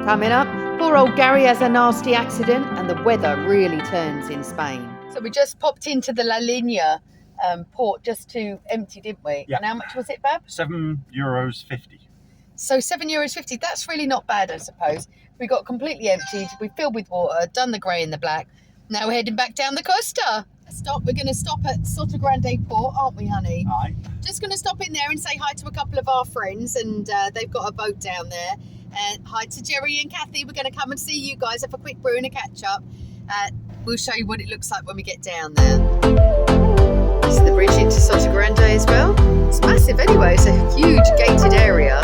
Coming up, poor old Gary has a nasty accident and the weather really turns in Spain. So we just popped into the La Linea port just to empty, didn't we? Yeah. And how much was it, Bab? €7.50. So €7.50, that's really not bad, I suppose. We got completely emptied, we filled with water, done the grey and the black. Now we're heading back down the costa. We're going to stop at Sotogrande port, aren't we, honey? Aye. Just going to stop in there and say hi to a couple of our friends, and they've got a boat down there. And hi to Jerry and Kathy. We're going to come and see you guys, have a quick brew and a catch up. We'll show you what it looks like when we get down there. This is the bridge into Sotogrande as well. It's massive anyway, it's a huge gated area.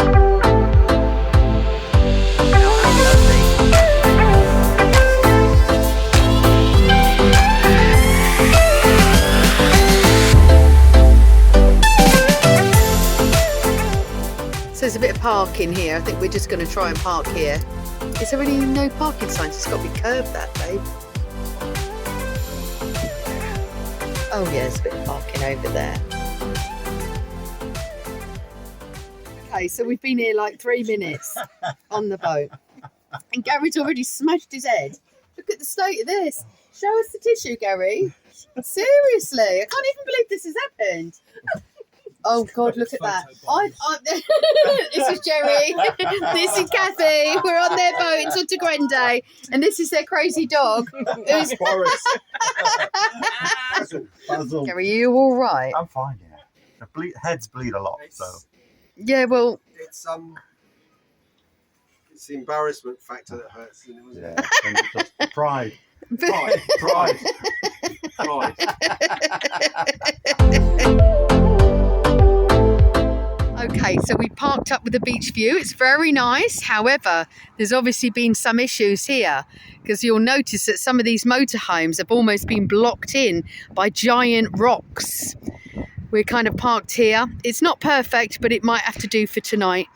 So there's a bit of parking here. I think we're just going to try and park here. Is there any no parking signs? It's got to be curbed, that, babe. Oh yeah, there's a bit of parking over there. Okay, so we've been here like 3 minutes on the boat. And Gary's already smashed his head. Look at the state of this. Show us the tissue, Gary. Seriously, I can't even believe this has happened. Oh God, look at that. This is Jerry. This is Kathy. We're on their boat in Sotogrande. And this is their crazy dog. Who's... Basil. Gary, are you all right? I'm fine, yeah. The heads bleed a lot, so. Yeah, well... It's the embarrassment factor that hurts, isn't it? Yeah, and just pride. Pride. Okay, so we parked up with a beach view. It's very nice. However, there's obviously been some issues here because you'll notice that some of these motorhomes have almost been blocked in by giant rocks. We're kind of parked here. It's not perfect, but it might have to do for tonight.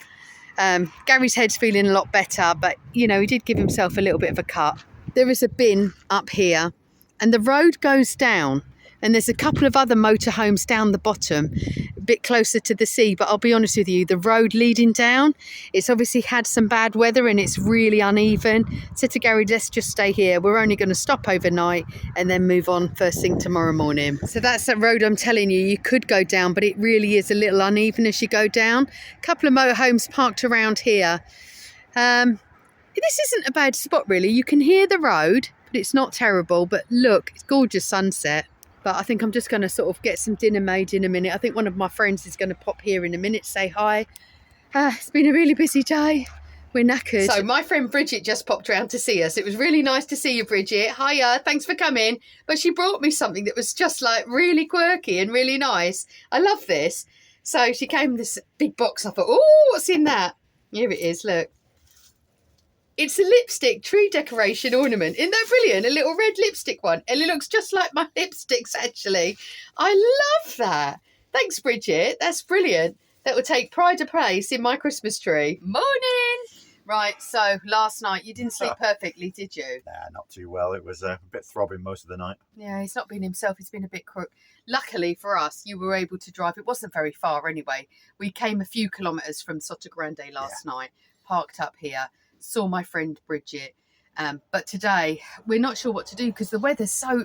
Gary's head's feeling a lot better, but, you know, he did give himself a little bit of a cut. There is a bin up here and the road goes down. And there's a couple of other motorhomes down the bottom, a bit closer to the sea. But I'll be honest with you, the road leading down, it's obviously had some bad weather and it's really uneven. So to Gary, let's just stay here. We're only going to stop overnight and then move on first thing tomorrow morning. So that's that road I'm telling you, you could go down, but it really is a little uneven as you go down. A couple of motorhomes parked around here. This isn't a bad spot really. You can hear the road, but it's not terrible. But look, it's gorgeous sunset. But I think I'm just going to sort of get some dinner made in a minute. I think one of my friends is going to pop here in a minute, say hi. It's been a really busy day. We're knackered. So my friend Bridget just popped round to see us. It was really nice to see you, Bridget. Hiya, thanks for coming. But she brought me something that was just like really quirky and really nice. I love this. So she came with this big box. I thought, oh, what's in that? Here it is, look. It's a lipstick tree decoration ornament. Isn't that brilliant? A little red lipstick one. And it looks just like my lipsticks, actually. I love that. Thanks, Bridget. That's brilliant. That will take pride of place in my Christmas tree. Morning! Right, so last night you didn't sleep perfectly, did you? Nah, not too well. It was a bit throbbing most of the night. Yeah, he's not been himself. He's been a bit crook. Luckily for us, you were able to drive. It wasn't very far anyway. We came a few kilometres from Sotogrande last night, parked up here. Saw my friend Bridget, but today we're not sure what to do because the weather's so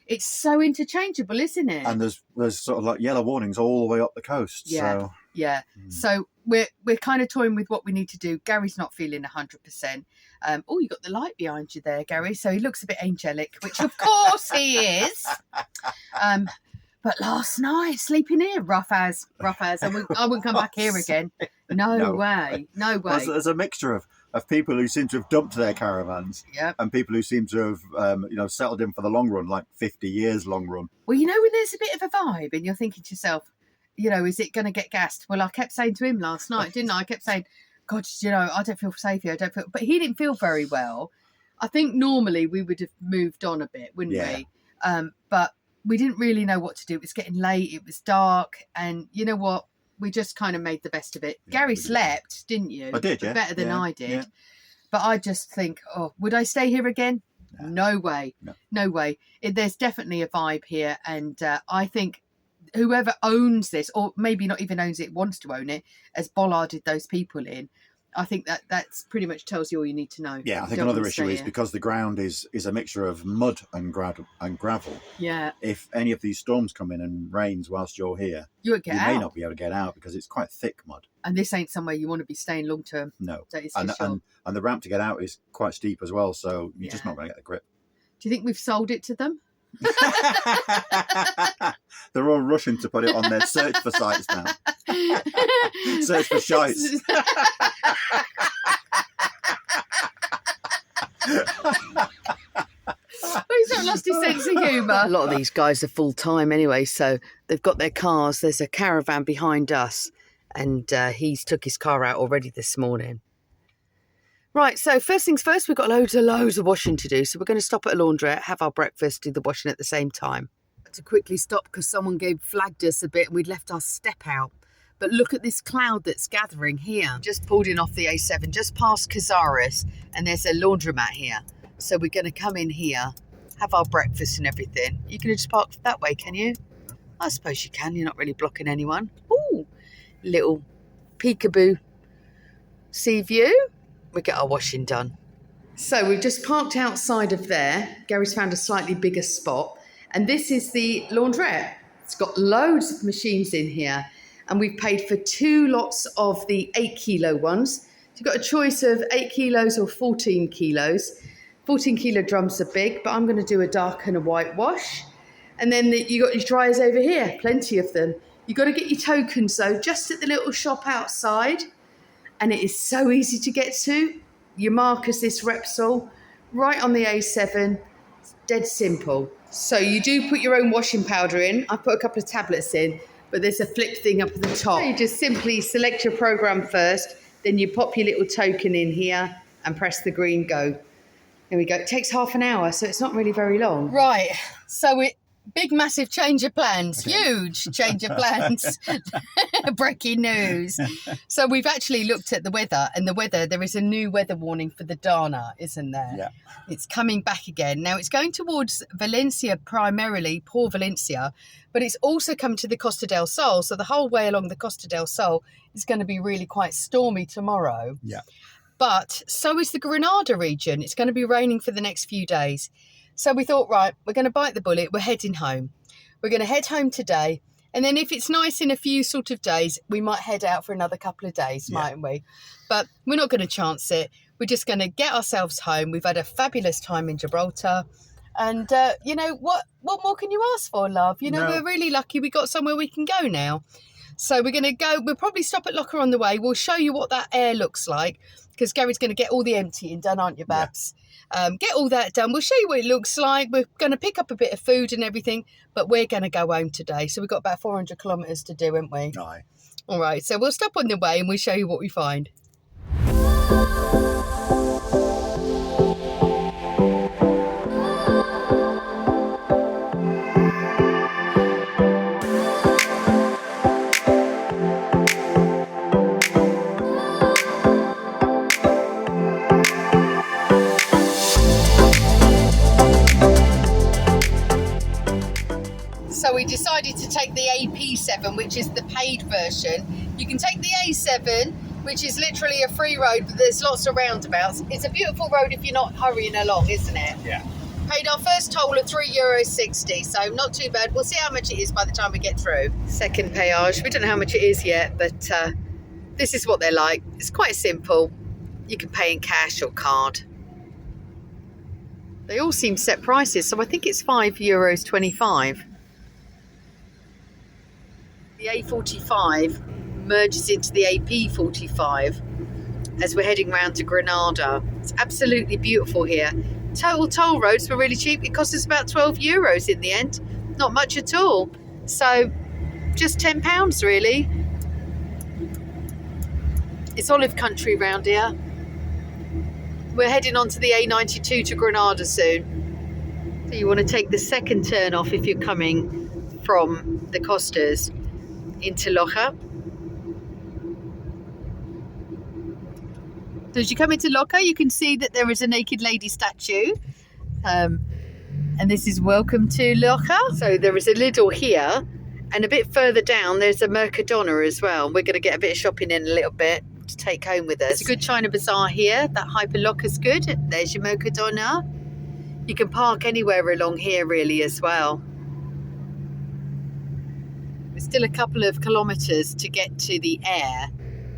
it's so interchangeable, isn't it? And there's sort of like yellow warnings all the way up the coast. Yeah, so we're kind of toying with what we need to do. Gary's not feeling 100%. Oh, you got the light behind you there, Gary, so he looks a bit angelic, which of course he is. But last night, sleeping here, rough as. I wouldn't come back here again. No way. There's a mixture of people who seem to have dumped their caravans, and people who seem to have, settled in for the long run, like 50 years long run. Well, you know, when there's a bit of a vibe and you're thinking to yourself, is it going to get gassed? Well, I kept saying to him last night, didn't I? I kept saying, God, I don't feel safe here. But he didn't feel very well. I think normally we would have moved on a bit, wouldn't we? But we didn't really know what to do. It was getting late. It was dark. And you know what? We just kind of made the best of it. Yeah, Gary slept, didn't you? I did, yeah. Better than I did. Yeah. But I just think, would I stay here again? No way. No way. There's definitely a vibe here. And I think whoever owns this, or maybe not even owns it, wants to own it, has bollarded those people in. I think that's pretty much tells you all you need to know. Yeah, I think Don't another want to issue stay is here. because the ground is a mixture of mud and gravel. Yeah, If any of these storms come in and rains whilst you're here, you won't get you out. may not be able to get out because it's quite thick mud. And this ain't somewhere you want to be staying long term. No, That is for sure. and the ramp to get out is quite steep as well, so you're just Yeah. not going to get the grip. Do you think we've sold it to them? They're all rushing to put it on their search for sites now. Search for shites. He's not lost his sense of humour. A lot of these guys are full time anyway, so they've got their cars. There's a caravan behind us, and he's took his car out already this morning. Right, so first things first, we've got loads of washing to do. So we're going to stop at a laundrette, have our breakfast, do the washing at the same time. To quickly stop because someone flagged us a bit and we'd left our step out. But look at this cloud that's gathering here. Just pulled in off the A7, just past Cazares, and there's a laundromat here. So we're going to come in here, have our breakfast and everything. You can just park that way, can you? I suppose you can. You're not really blocking anyone. Ooh, little peekaboo sea view. We get our washing done. So we've just parked outside of there. Gary's found a slightly bigger spot. And this is the laundrette. It's got loads of machines in here. And we've paid for 2 lots of the 8 kilo ones. So you've got a choice of 8 kilos or 14 kilos. 14 kilo drums are big, but I'm going to do a dark and a white wash. And then you got your dryers over here, plenty of them. You've got to get your tokens though, just at the little shop outside. And it is so easy to get to. You mark as this Repsol, right on the A7. It's dead simple. So you do put your own washing powder in. I put a couple of tablets in, but there's a flip thing up at the top. So you just simply select your program first, then you pop your little token in here and press the green go. There we go. It takes half an hour, so it's not really very long. Right. So big, massive change of plans. Huge change of plans. Breaking news. So we've actually looked at the weather, and there is a new weather warning for the Dana, isn't there? Yeah. It's coming back again. Now, it's going towards Valencia primarily, poor Valencia, but it's also come to the Costa del Sol. So the whole way along the Costa del Sol is going to be really quite stormy tomorrow. Yeah. But so is the Granada region. It's going to be raining for the next few days. So we thought, right, we're going to bite the bullet. We're heading home. We're going to head home today. And then if it's nice in a few sort of days, we might head out for another couple of days, mightn't we? But we're not going to chance it. We're just going to get ourselves home. We've had a fabulous time in Gibraltar. And, you know, what more can you ask for, love? You know, We're really lucky we got somewhere we can go now. So we're going to go. We'll probably stop at Loja on the way. We'll show you what that Aire looks like because Gary's going to get all the emptying done, aren't you, Babs? Yeah. Get all that done. We'll show you what it looks like. We're going to pick up a bit of food and everything, but we're going to go home today. So we've got about 400 kilometres to do, haven't we? Aye. All right. So we'll stop on the way and we'll show you what we find. So we decided to take the AP7, which is the paid version. You can take the A7, which is literally a free road, but there's lots of roundabouts. It's a beautiful road if you're not hurrying along, isn't it? Yeah. Paid our first toll of €3.60, so not too bad. We'll see how much it is by the time we get through. Second péage. We don't know how much it is yet, but this is what they're like. It's quite simple. You can pay in cash or card. They all seem set prices, so I think it's €5.25. The A45 merges into the AP45 as we're heading round to Granada. It's absolutely beautiful here. Total toll roads were really cheap. It cost us about €12 in the end. Not much at all. So just £10 really. It's olive country round here. We're heading on to the A92 to Granada soon. So you want to take the second turn off if you're coming from the Costas into Loja. So as you come into Loja, you can see that there is a naked lady statue. And this is welcome to Loja. So there is a Lidl here. And a bit further down, there's a Mercadona as well. We're going to get a bit of shopping in a little bit. to take home with us. It's a good China bazaar here. That hyperlock is good. There's your Mokadona. You can park anywhere along here really as well. There's still a couple of kilometres to get to the Aire.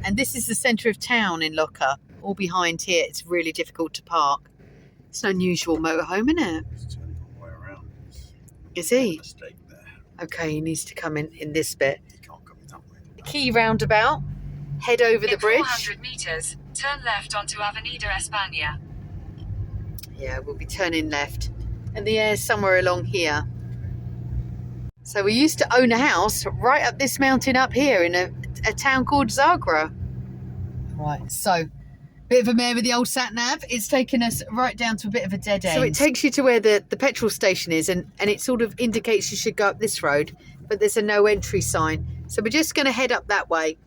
And this is the centre of town in Loja. All behind here, it's really difficult to park. It's an unusual motorhome, isn't it? He's turning all the way around. Is he? Mistake there. Okay, he needs to come in this bit. He can't come in that way. Key roundabout. Head over the bridge. 400 metres, turn left onto Avenida España. Yeah, we'll be turning left. And the Aire's somewhere along here. So we used to own a house right up this mountain up here in a town called Zagra. Right, so bit of a mare with the old sat nav. It's taken us right down to a bit of a dead end. So it takes you to where the petrol station is, and it sort of indicates you should go up this road, but there's a no entry sign. So we're just going to head up that way.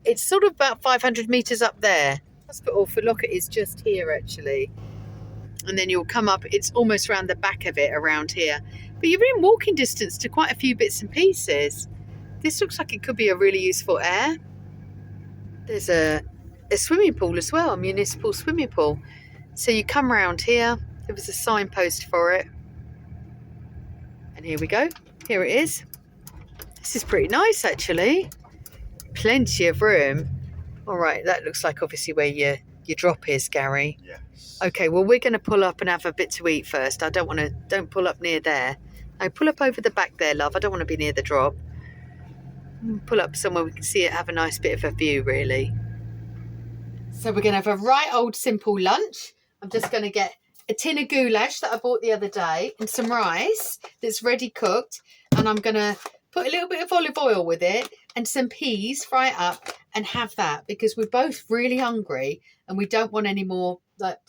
It's sort of about 500 metres up there. Hospital for Loja is just here actually. And then you'll come up, it's almost around the back of it around here. But you're in walking distance to quite a few bits and pieces. This looks like it could be a really useful Aire. There's a swimming pool as well, a municipal swimming pool. So you come around here, there was a signpost for it. And here we go, here it is. This is pretty nice actually. Plenty of room. All right, that looks like obviously where your drop is, Gary. Yes. Okay, well we're going to pull up and have a bit to eat first. Don't pull up near there. No, pull up over the back there, love. I don't want to be near the drop. Pull up somewhere we can see it, have a nice bit of a view really. So we're going to have a right old simple lunch. I'm just going to get a tin of goulash that I bought the other day and some rice that's ready cooked. And I'm going to put a little bit of olive oil with it and some peas, fry it up and have that because we're both really hungry and we don't want any more,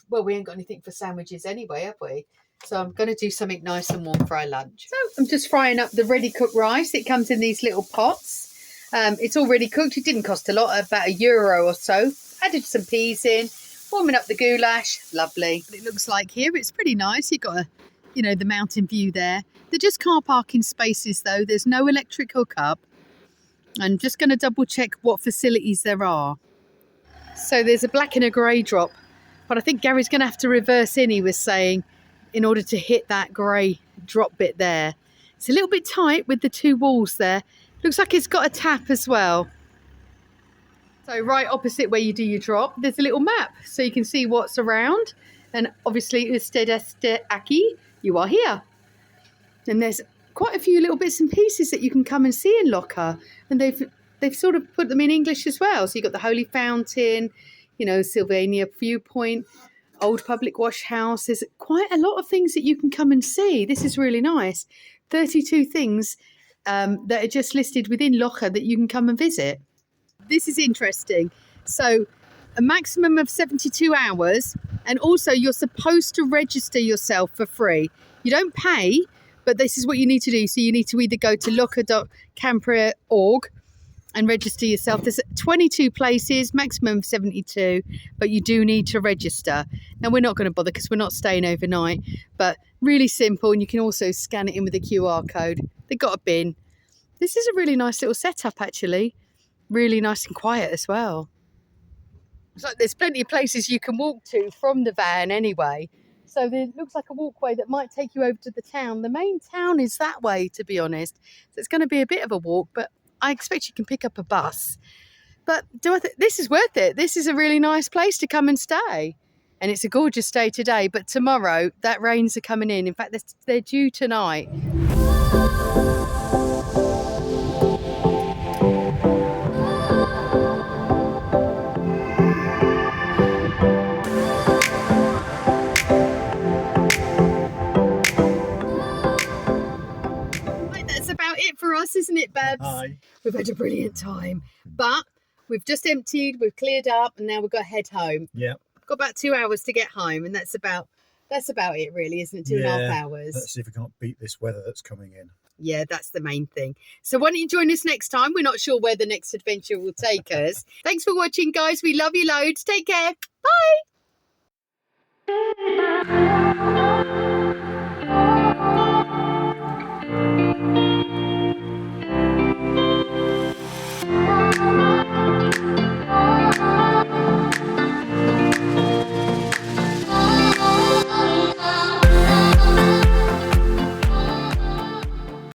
we ain't got anything for sandwiches anyway, have we? So I'm going to do something nice and warm for our lunch. So I'm just frying up the ready cooked rice. It comes in these little pots. It's already cooked. It didn't cost a lot, about €1 or so. Added some peas in, warming up the goulash. Lovely. It looks like here it's pretty nice. You've got the mountain view there. They're just car parking spaces though. There's no electric hookup. I'm just going to double check what facilities there are. So there's a black and a grey drop, but I think Gary's going to have to reverse in, he was saying, in order to hit that grey drop bit there. It's a little bit tight with the two walls there. Looks like it's got a tap as well. So right opposite where you do your drop, there's a little map so you can see what's around. And obviously, usted este aquí, you are here. And there's quite a few little bits and pieces that you can come and see in Loja. And they've sort of put them in English as well. So you've got the Holy Fountain, Sylvania Viewpoint, Old Public Wash House. There's quite a lot of things that you can come and see. This is really nice. 32 things that are just listed within Loja that you can come and visit. This is interesting. So a maximum of 72 hours, and also you're supposed to register yourself for free. You don't pay, but this is what you need to do. So you need to either go to loja.campria.org and register yourself. There's 22 places, maximum of 72, but you do need to register. Now we're not going to bother because we're not staying overnight, but really simple, and you can also scan it in with a QR code. They've got a bin. This is a really nice little setup actually. Really nice and quiet as well. It's like there's plenty of places you can walk to from the van anyway. So there looks like a walkway that might take you over to the town. The main town is that way, to be honest. So it's going to be a bit of a walk, but I expect you can pick up a bus. But this is worth it. This is a really nice place to come and stay. And it's a gorgeous day today, but tomorrow that rains are coming in. In fact, they're due tonight. For us, isn't it, Babs? Hi. We've had a brilliant time, but we've just emptied, we've cleared up, and now we've got to head home. Yeah. We've got about 2 hours to get home, and that's about it, really, isn't it? 2.5 hours. Let's see if we can't beat this weather that's coming in. Yeah, that's the main thing. So why don't you join us next time? We're not sure where the next adventure will take us. Thanks for watching, guys. We love you loads. Take care. Bye.